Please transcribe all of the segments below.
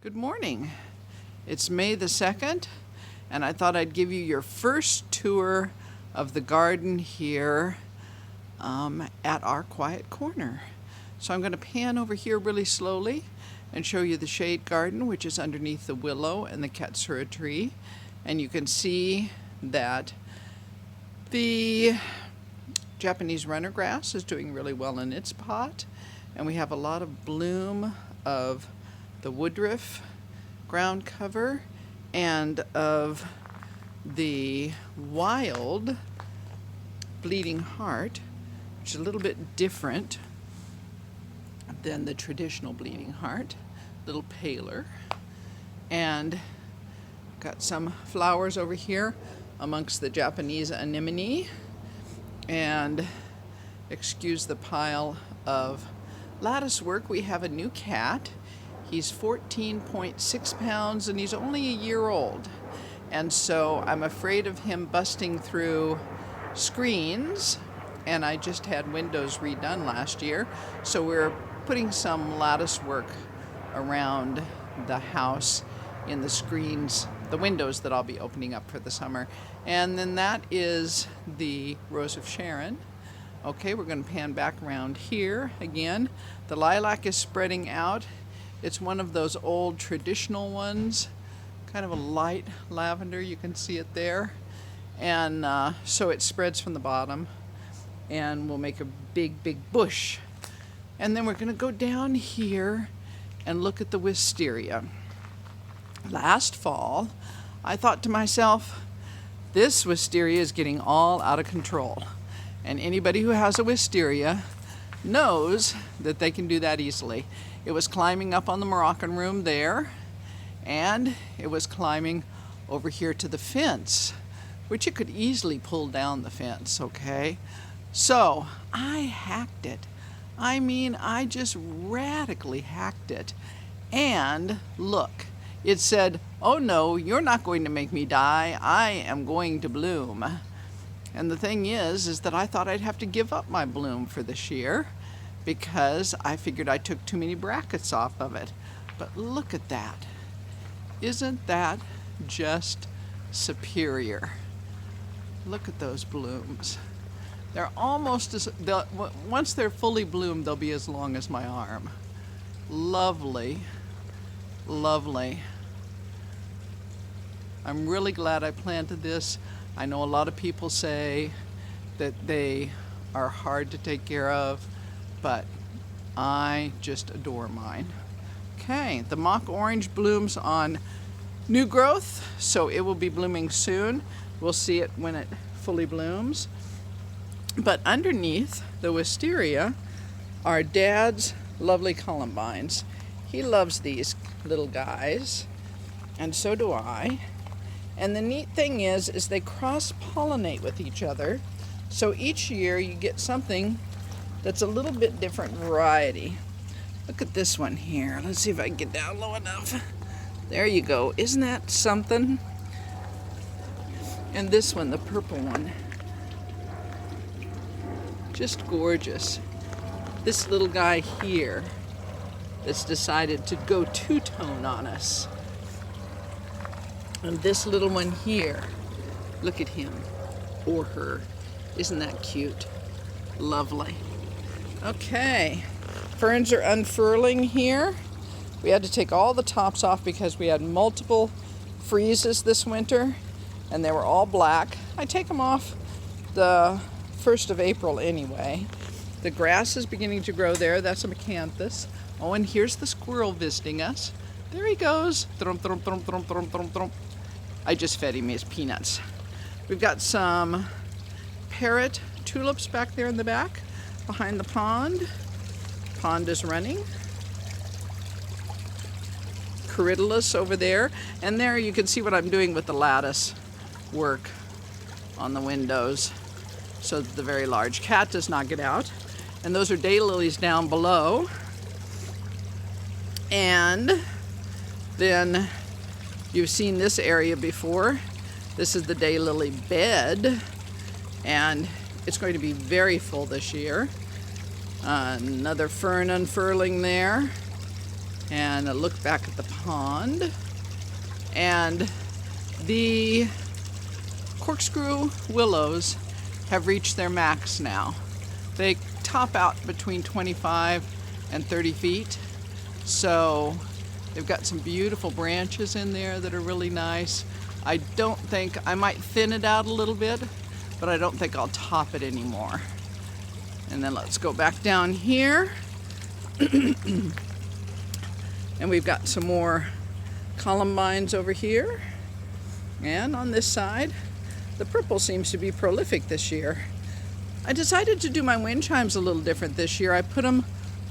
Good morning. It's May the 2nd, and I thought I'd give you your first tour of the garden here at our quiet corner. So I'm going to pan over here really slowly and show you the shade garden, which is underneath the willow and the katsura tree. And you can see that the Japanese runner grass is doing really well in its pot, and we have a lot of bloom of the woodruff ground cover and of the wild bleeding heart, which is a little bit different than the traditional bleeding heart, a little paler. And got some flowers over here amongst the Japanese anemone, and excuse the pile of lattice work. We have a new cat. He's 14.6 pounds and he's only a year old. And so I'm afraid of him busting through screens. And I just had windows redone last year. So we're putting some lattice work around the house in the screens, the windows that I'll be opening up for the summer. And then that is the Rose of Sharon. Okay, we're going to pan back around here again. The lilac is spreading out. It's one of those old traditional ones, kind of a light lavender, you can see it there. And so it spreads from the bottom and will make a big, big bush. And then we're going to go down here and look at the wisteria. Last fall, I thought to myself, this wisteria is getting all out of control. And anybody who has a wisteria knows that they can do that easily. It was climbing up on the Moroccan room there, and it was climbing over here to the fence, which it could easily pull down the fence, okay? So I hacked it. I just radically hacked it. And look, it said, "Oh no, you're not going to make me die. I am going to bloom." And the thing is that I thought I'd have to give up my bloom for this year because I figured I took too many brackets off of it. But look at that. Isn't that just superior? Look at those blooms. They're almost as, once they're fully bloomed, they'll be as long as my arm. Lovely, lovely. I'm really glad I planted this. I know a lot of people say that they are hard to take care of, but I just adore mine. Okay, the mock orange blooms on new growth, so it will be blooming soon. We'll see it when it fully blooms. But underneath the wisteria are Dad's lovely columbines. He loves these little guys, and so do I. And the neat thing is they cross-pollinate with each other. So each year you get something that's a little bit different variety. Look at this one here. Let's see if I can get down low enough. There you go. Isn't that something? And this one, the purple one. Just gorgeous. This little guy here that's decided to go two-tone on us. And this little one here, look at him or her. Isn't that cute? Lovely. Okay, ferns are unfurling here. We had to take all the tops off because we had multiple freezes this winter and they were all black. I take them off the 1st of April anyway. The grass is beginning to grow there. That's a Macranthus. Oh, and here's the squirrel visiting us. There he goes. Thrum, thrum, thrum, thrum, thrum, thrum, thrum. I just fed him his peanuts. We've got some parrot tulips back there in the back behind the pond. Pond is running. Corydalus over there. And there you can see what I'm doing with the lattice work on the windows so that the very large cat does not get out. And those are daylilies down below. And then you've seen this area before. This is the daylily bed, and it's going to be very full this year. Another fern unfurling there. and a look back at the pond. And the corkscrew willows have reached their max now. They top out between 25 and 30 feet. So they've got some beautiful branches in there that are really nice. I might thin it out a little bit, but I don't think I'll top it anymore. And then let's go back down here. And we've got some more columbines over here. And on this side, the purple seems to be prolific this year. I decided to do my wind chimes a little different this year. I put them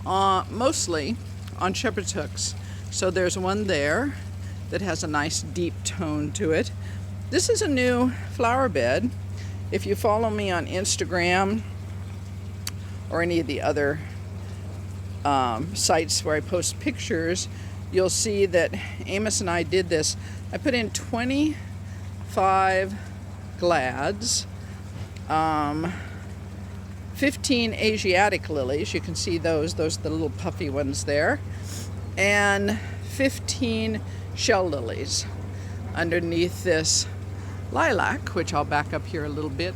mostly on shepherd's hooks. So there's one there that has a nice deep tone to it. This is a new flower bed. If you follow me on Instagram or any of the other sites where I post pictures, you'll see that Amos and I did this. I put in 25 glads, 15 Asiatic lilies, you can see those are the little puffy ones there, and 15 shell lilies underneath this lilac, which I'll back up here a little bit.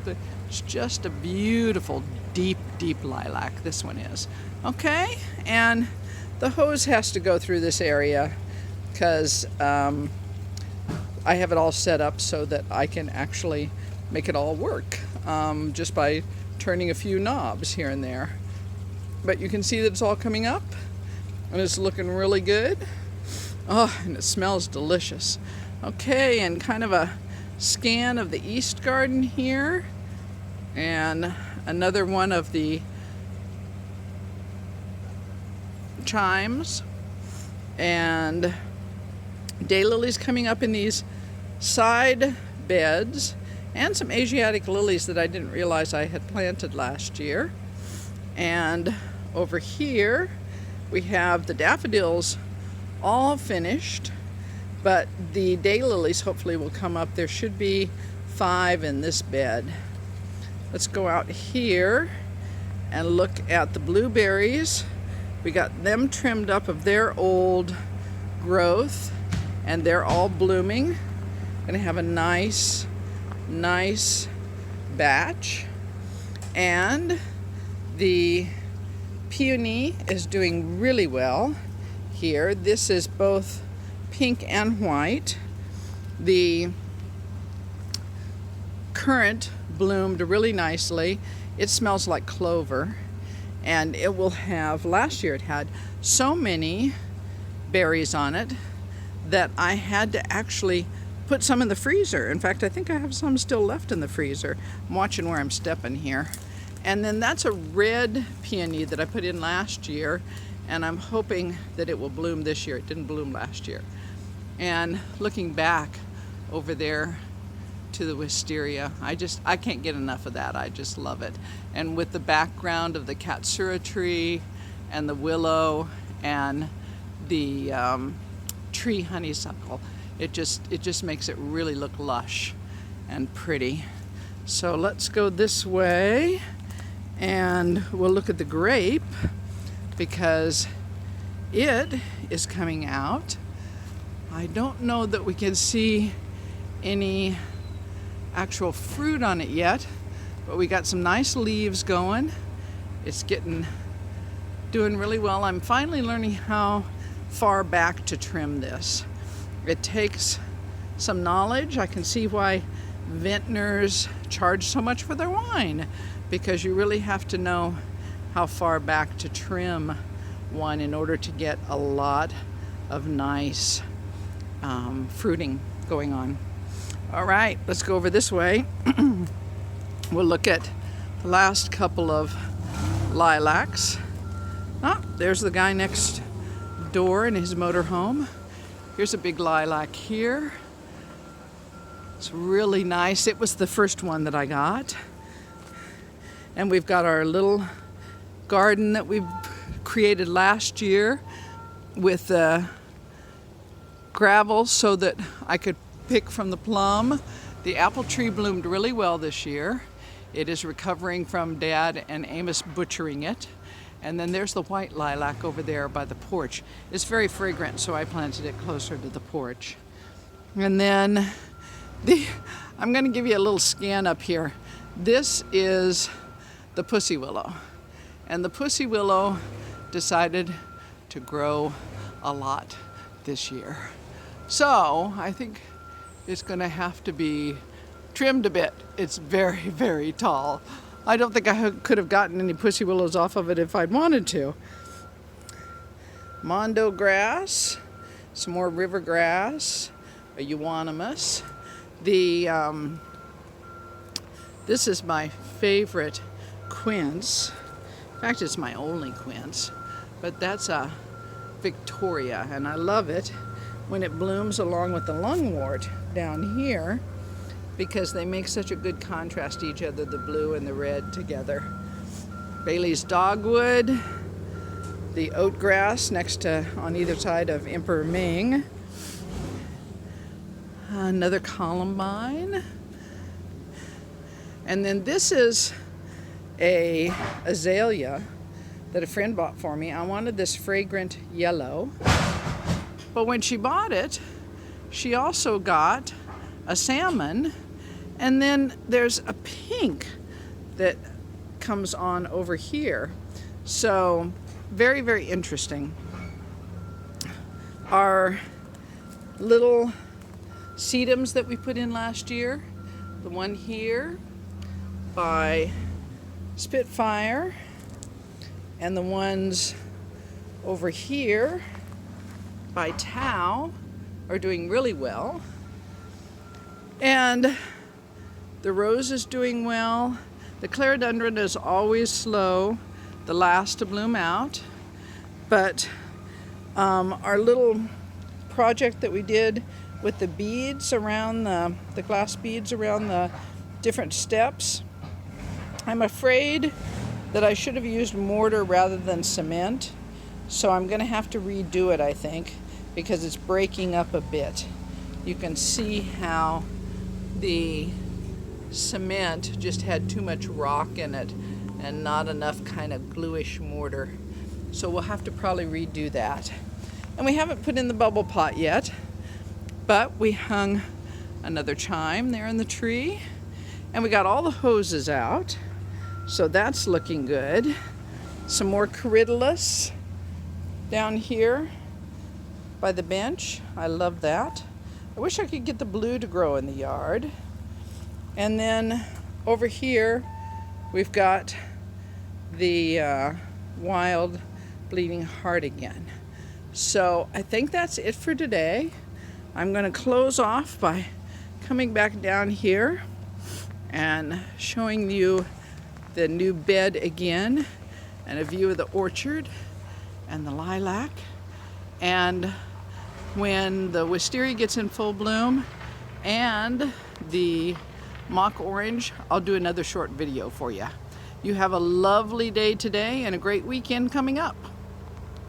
It's just a beautiful, deep, deep lilac, this one is. Okay, and the hose has to go through this area because I have it all set up so that I can actually make it all work just by turning a few knobs here and there. But you can see that it's all coming up and it's looking really good. Oh, and it smells delicious. Okay, and kind of a scan of the east garden here, and another one of the chimes, and daylilies coming up in these side beds, and some Asiatic lilies that I didn't realize I had planted last year. And over here we have the daffodils all finished, but the daylilies hopefully will come up. There should be 5 in this bed. Let's go out here and look at the blueberries. We got them trimmed up of their old growth, and they're all blooming. Gonna have a nice batch. And the peony is doing really well here. This is both pink and white. The currant bloomed really nicely. It smells like clover, and it will have, last year it had so many berries on it that I had to actually put some in the freezer. In fact, I think I have some still left in the freezer. I'm watching where I'm stepping here. And then that's a red peony that I put in last year, and I'm hoping that it will bloom this year. It didn't bloom last year. And looking back over there to the wisteria, I can't get enough of that. I just love it. And with the background of the katsura tree and the willow and the tree honeysuckle, it just makes it really look lush and pretty. So let's go this way and we'll look at the grape, because it is coming out. I don't know that we can see any actual fruit on it yet, but we got some nice leaves going. It's doing really well. I'm finally learning how far back to trim this. It takes some knowledge. I can see why vintners charge so much for their wine, because you really have to know how far back to trim one in order to get a lot of nice fruiting going on. All right, let's go over this way. We'll look at the last couple of lilacs. Oh, there's the guy next door in his motorhome. Here's a big lilac here. It's really nice. It was the first one that I got. And we've got our little garden that we created last year with gravel so that I could pick from the plum. The apple tree bloomed really well this year. It is recovering from Dad and Amos butchering it. And then there's the white lilac over there by the porch. It's very fragrant, so I planted it closer to the porch. And then I'm going to give you a little scan up here. This is the pussy willow. And the pussy willow decided to grow a lot this year. So I think it's going to have to be trimmed a bit. It's very, very tall. I don't think I could have gotten any pussy willows off of it if I'd wanted to. Mondo grass, some more river grass, a euonymus. This is my favorite quince. In fact, it's my only quince, but that's a Victoria, and I love it when it blooms along with the lungwort down here because they make such a good contrast to each other, the blue and the red together. Bailey's dogwood, the oatgrass next to on either side of Emperor Ming, another columbine, and then this is a azalea that a friend bought for me. I wanted this fragrant yellow, but when she bought it, she also got a salmon, and then there's a pink that comes on over here. So very, very interesting. Our little sedums that we put in last year, the one here by Spitfire, and the ones over here by Tao are doing really well. And the rose is doing well. The clerodendron is always slow, the last to bloom out. But our little project that we did with the beads around the glass beads around the different steps, I'm afraid that I should have used mortar rather than cement, so I'm going to have to redo it, I think, because it's breaking up a bit. You can see how the cement just had too much rock in it and not enough kind of gluish mortar, so we'll have to probably redo that. And we haven't put in the bubble pot yet, but we hung another chime there in the tree, and we got all the hoses out. So that's looking good. Some more corydalus down here by the bench. I love that. I wish I could get the blue to grow in the yard. And then over here, we've got the wild bleeding heart again. So I think that's it for today. I'm going to close off by coming back down here and showing you the new bed again, and a view of the orchard and the lilac. And when the wisteria gets in full bloom and the mock orange, I'll do another short video for you. You have a lovely day today and a great weekend coming up.